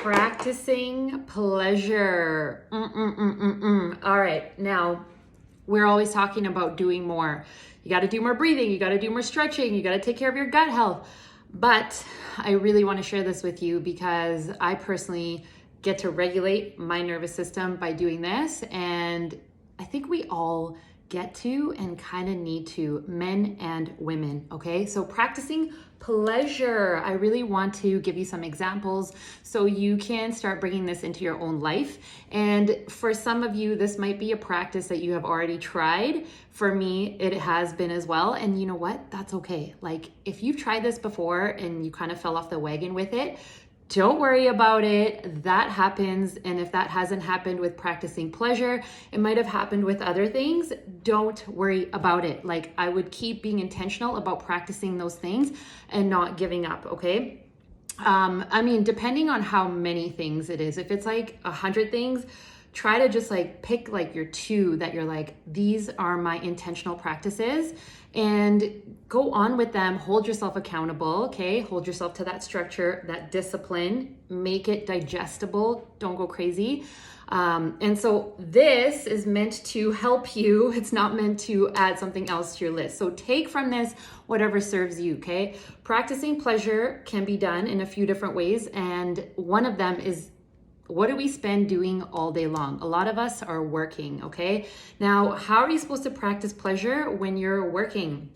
Practicing pleasure. All right, now we're always talking about doing more. You got to do more breathing, you got to do more stretching, you got to take care of your gut health. But I really want to share this with you because I personally get to regulate my nervous system by doing this. And I think we all get to and kind of need to, men and women, okay? So practicing pleasure. I really want to give you some examples so you can start bringing this into your own life. And for some of you, this might be a practice that you have already tried. For me, it has been as well. And you know what? That's okay. Like if you've tried this before and you kind of fell off the wagon with it, don't worry about it. That happens. And if that hasn't happened with practicing pleasure, it might have happened with other things. Don't worry about it. Like I would keep being intentional about practicing those things and not giving up, okay? I mean, depending on how many things it is, if it's like 100 things, try to just like pick like your 2 that you're like, these are my intentional practices, and go on with them. Hold yourself accountable, okay? Hold yourself to that structure, that discipline, make it digestible. Don't go crazy. And so this is meant to help you. It's not meant to add something else to your list. So take from this whatever serves you, okay? Practicing pleasure can be done in a few different ways. And one of them is, what do we spend doing all day long? A lot of us are working, okay? Now, how are you supposed to practice pleasure when you're working?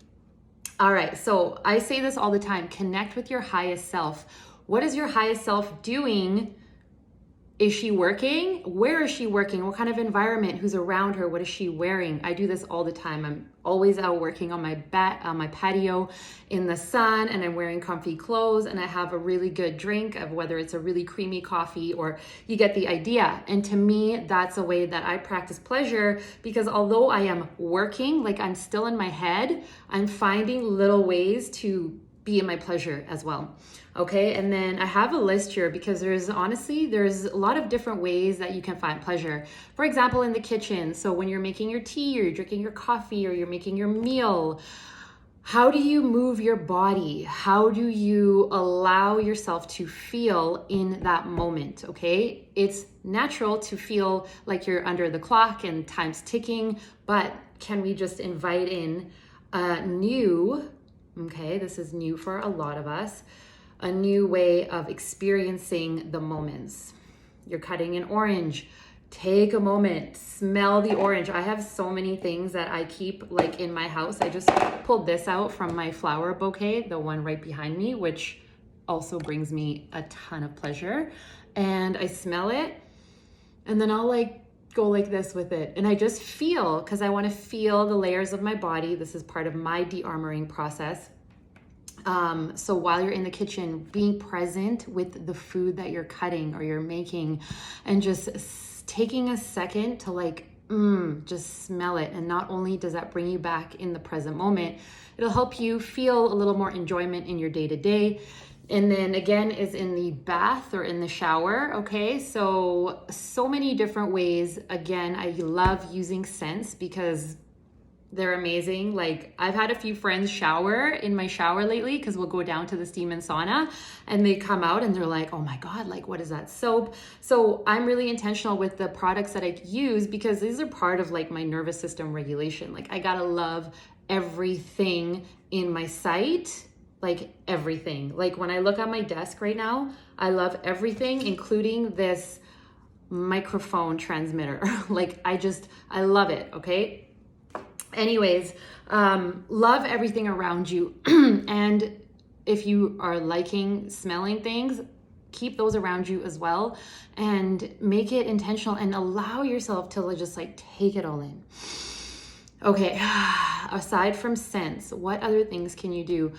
All right, so I say this all the time, connect with your highest self. What is your highest self doing? Is she working? Where is she working? What kind of environment? Who's around her? What is she wearing? I do this all the time. I'm always out working on my patio in the sun, and I'm wearing comfy clothes, and I have a really good drink of whether it's a really creamy coffee, or you get the idea. And to me, that's a way that I practice pleasure, because although I am working, like I'm still in my head, I'm finding little ways to be in my pleasure as well. Okay, and then I have a list here because there's a lot of different ways that you can find pleasure. For example, in the kitchen. So when you're making your tea or you're drinking your coffee or you're making your meal, how do you move your body? How do you allow yourself to feel in that moment? Okay, it's natural to feel like you're under the clock and time's ticking, but can we just invite in a new, okay, this is new for a lot of us, a new way of experiencing the moments. You're cutting an orange. Take a moment, smell the orange. I have so many things that I keep like in my house. I just pulled this out from my flower bouquet, the one right behind me, which also brings me a ton of pleasure. And I smell it, and then I'll like go like this with it. And I just feel, because I want to feel the layers of my body. This is part of my de-armoring process. So while you're in the kitchen, being present with the food that you're cutting or you're making, and just taking a second to like, just smell it. And not only does that bring you back in the present moment, it'll help you feel a little more enjoyment in your day-to-day. And then again is in the bath or in the shower, okay? So many different ways. Again, I love using scents because they're amazing. Like I've had a few friends shower in my shower lately because we'll go down to the steam and sauna, and they come out and they're like, oh my God, like what is that soap? So I'm really intentional with the products that I use because these are part of like my nervous system regulation. Like I gotta love everything in my sight, like everything. Like when I look at my desk right now, I love everything, including this microphone transmitter. Like I love it, okay? Anyways, love everything around you. And if you are liking smelling things, keep those around you as well, and make it intentional and allow yourself to just like take it all in. Okay, aside from scents, what other things can you do?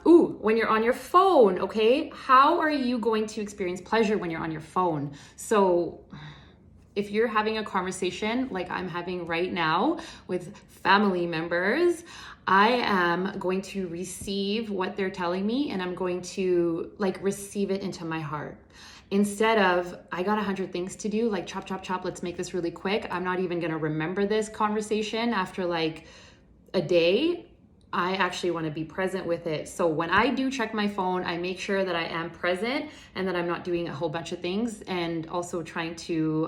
When you're on your phone, okay, how are you going to experience pleasure when you're on your phone? So if you're having a conversation like I'm having right now with family members, I am going to receive what they're telling me, and I'm going to like receive it into my heart. Instead of, I got 100 things to do, like chop, chop, chop, let's make this really quick. I'm not even gonna remember this conversation after like a day. I actually want to be present with it. So when I do check my phone, I make sure that I am present and that I'm not doing a whole bunch of things, and also trying to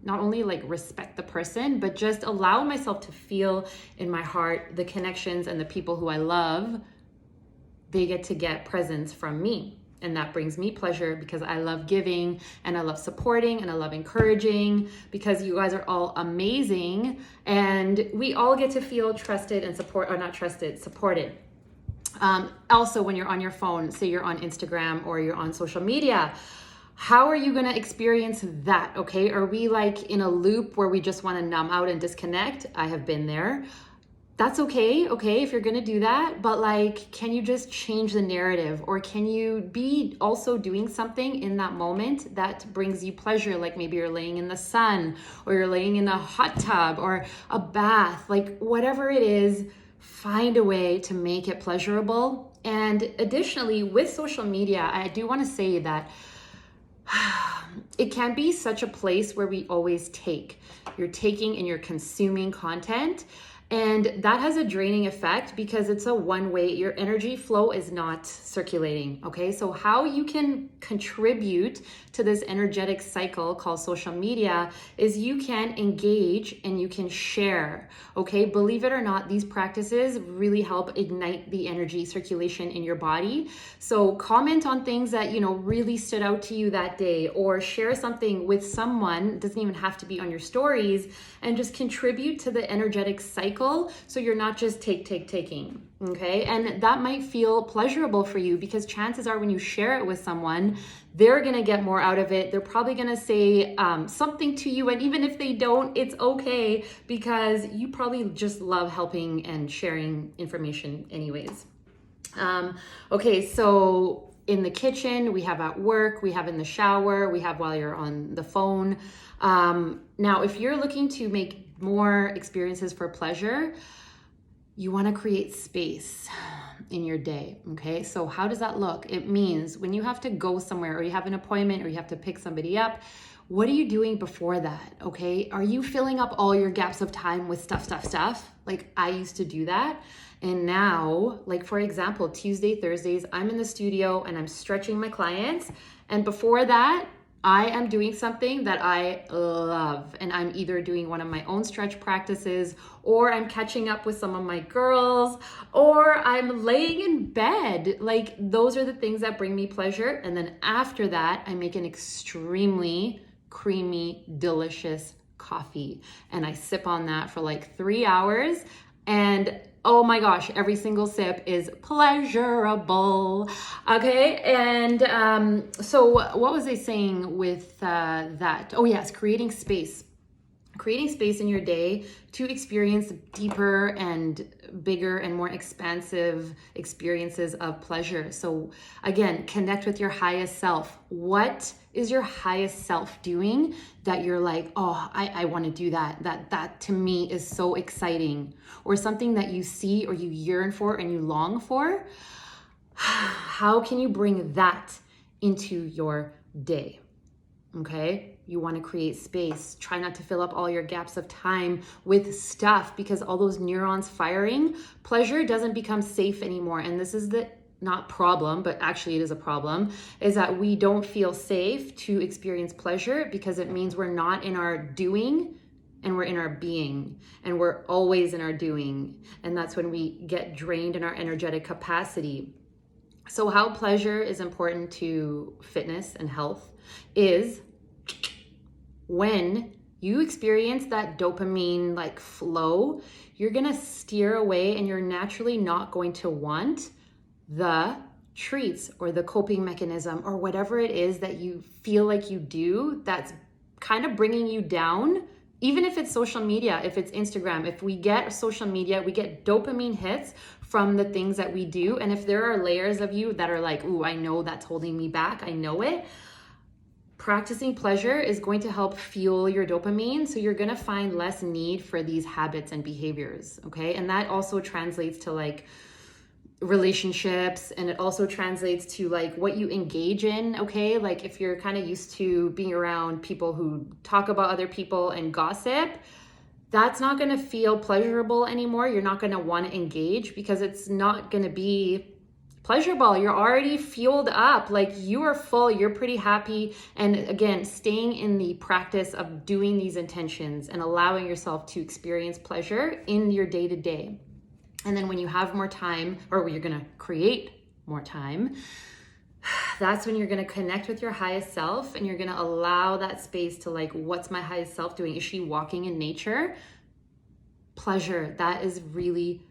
not only like respect the person, but just allow myself to feel in my heart the connections and the people who I love. They get to get presents from me. And that brings me pleasure because I love giving and I love supporting and I love encouraging, because you guys are all amazing and we all get to feel trusted and supported. Also, when you're on your phone, say you're on Instagram or you're on social media, how are you going to experience that? Okay. Are we like in a loop where we just want to numb out and disconnect? I have been there. That's okay, if you're gonna do that, but like, can you just change the narrative? Or can you be also doing something in that moment that brings you pleasure? Like maybe you're laying in the sun, or you're laying in a hot tub or a bath, like whatever it is, find a way to make it pleasurable. And additionally, with social media, I do wanna say that it can be such a place where we always take. You're taking and you're consuming content. And that has a draining effect because it's a one-way, your energy flow is not circulating, okay? So how you can contribute to this energetic cycle called social media is you can engage and you can share, okay? Believe it or not, these practices really help ignite the energy circulation in your body. So comment on things that, really stood out to you that day, or share something with someone, it doesn't even have to be on your stories, and just contribute to the energetic cycle so you're not just taking, okay? And that might feel pleasurable for you because chances are when you share it with someone, they're gonna get more out of it. They're probably gonna say something to you, and even if they don't, it's okay because you probably just love helping and sharing information anyways. Okay, so in the kitchen, we have at work, we have in the shower, we have while you're on the phone. Now, if you're looking to make more experiences for pleasure, you want to create space in your day, okay? So how does that look? It means when you have to go somewhere, or you have an appointment, or you have to pick somebody up, what are you doing before that, okay? Are you filling up all your gaps of time with stuff? Like I used to do that. And now, like for example, Tuesday, Thursdays, I'm in the studio and I'm stretching my clients. And before that, I am doing something that I love, and I'm either doing one of my own stretch practices, or I'm catching up with some of my girls, or I'm laying in bed. Like those are the things that bring me pleasure. And then after that, I make an extremely creamy, delicious coffee, and I sip on that for like 3 hours. And oh my gosh, every single sip is pleasurable. Okay, and so what was I saying with that? Oh yes, creating space. Creating space in your day to experience deeper and bigger and more expansive experiences of pleasure. So again, connect with your highest self. What is your highest self doing that you're like, oh, I want to do that. That to me is so exciting. Or something that you see or you yearn for and you long for. How can you bring that into your day? Okay, you want to create space. Try not to fill up all your gaps of time with stuff, because all those neurons firing, pleasure doesn't become safe anymore. And this is the not problem, but actually it is a problem, is that we don't feel safe to experience pleasure because it means we're not in our doing and we're in our being, and we're always in our doing. And that's when we get drained in our energetic capacity. So how pleasure is important to fitness and health is when you experience that dopamine like flow, you're gonna steer away and you're naturally not going to want the treats or the coping mechanism or whatever it is that you feel like you do that's kind of bringing you down. Even if it's social media, if it's Instagram, if we get social media, we get dopamine hits from the things that we do. And if there are layers of you that are like, ooh, I know that's holding me back, I know it. Practicing pleasure is going to help fuel your dopamine. So you're going to find less need for these habits and behaviors. Okay. And that also translates to like relationships, and it also translates to like what you engage in. Okay. Like if you're kind of used to being around people who talk about other people and gossip, that's not going to feel pleasurable anymore. You're not going to want to engage because it's not going to be pleasurable. You're already fueled up. Like, you are full, you're pretty happy. And again, staying in the practice of doing these intentions and allowing yourself to experience pleasure in your day to day. And then when you have more time, or you're going to create more time, that's when you're going to connect with your highest self, and you're going to allow that space to, like, what's my highest self doing? Is she walking in nature? Pleasure. That is really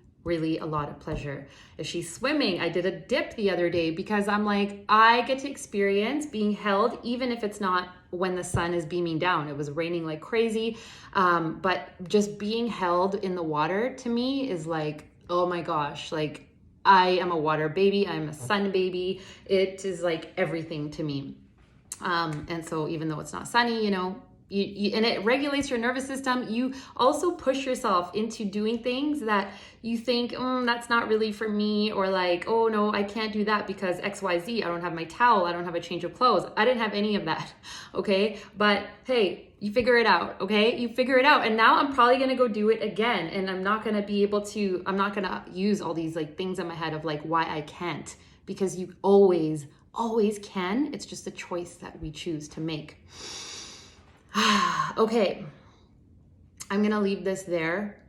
a lot of pleasure. Is she swimming? I did a dip the other day because I'm like, I get to experience being held, even if it's not when the sun is beaming down. It was raining like crazy. But just being held in the water to me is like, oh my gosh, like, I am a water baby. I'm a sun baby. It is like everything to me. And so even though it's not sunny, you know, and it regulates your nervous system. You also push yourself into doing things that you think, that's not really for me, or like, oh no, I can't do that because XYZ, I don't have my towel, I don't have a change of clothes. I didn't have any of that, okay? But hey, you figure it out, okay? You figure it out. And now I'm probably gonna go do it again, and I'm not gonna be able to, I'm not gonna use all these like things in my head of like why I can't, because you always can. It's just a choice that we choose to make. Okay, I'm gonna leave this there.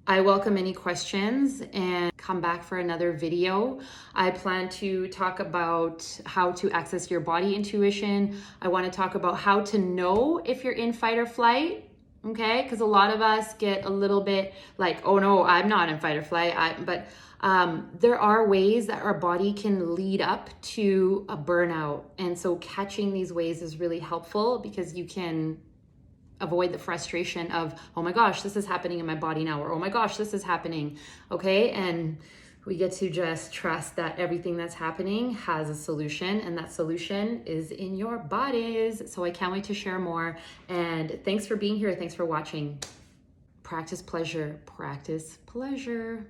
I welcome any questions and come back for another video. I plan to talk about how to access your body intuition. I want to talk about how to know if you're in fight or flight, okay? Because a lot of us get a little bit like, oh no, I'm not in fight or flight. But there are ways that our body can lead up to a burnout. And so catching these ways is really helpful, because you can avoid the frustration of, oh my gosh, this is happening in my body now, or oh my gosh, this is happening, okay? And we get to just trust that everything that's happening has a solution, and that solution is in your bodies. So I can't wait to share more. And thanks for being here. Thanks for watching. Practice pleasure. Practice pleasure.